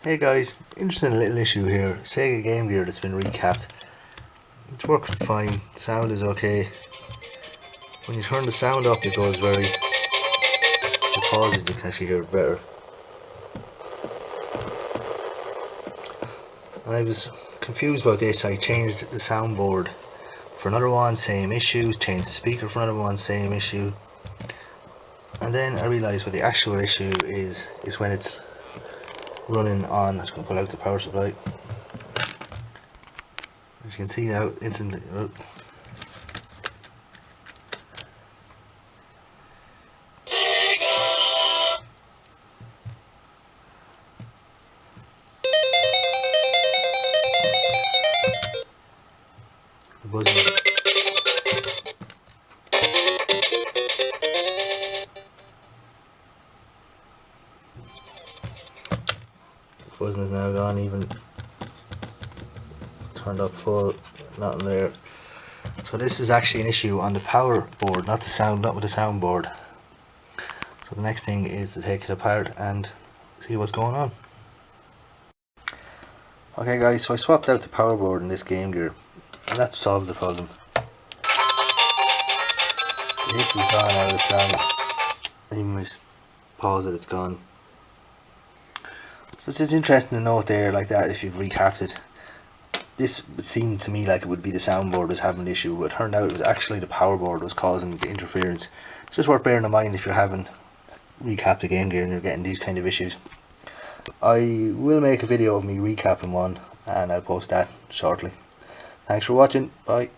Hey guys, interesting little issue here. Sega Game Gear that's been recapped. It's working fine, sound is okay. When you turn the sound up it goes very... If you pause it you can actually hear it better. And I was confused about this. I changed the soundboard for another one, same issue, changed the speaker for another one, same issue. And then I realised what the actual issue is when it's running on... I'm just going to pull out the power supply. As you can see now, instantly... Oh. The buzzing. The buzzing is now gone, even turned up full, nothing there. So this is actually an issue on the power board, not with the soundboard. So the next thing is to take it apart and see what's going on. Okay guys, so I swapped out the power board in this Game Gear and that solved the problem. This is gone out of sound. Even when I pause it, it's gone. So it's just interesting to note there like that if you've recapped it. This would seem to me like it would be the soundboard was having an issue, but it turned out it was actually the power board was causing the interference. It's just worth bearing in mind if you're having recapped the Game Gear and you're getting these kind of issues. I will make a video of me recapping one and I'll post that shortly. Thanks for watching, bye.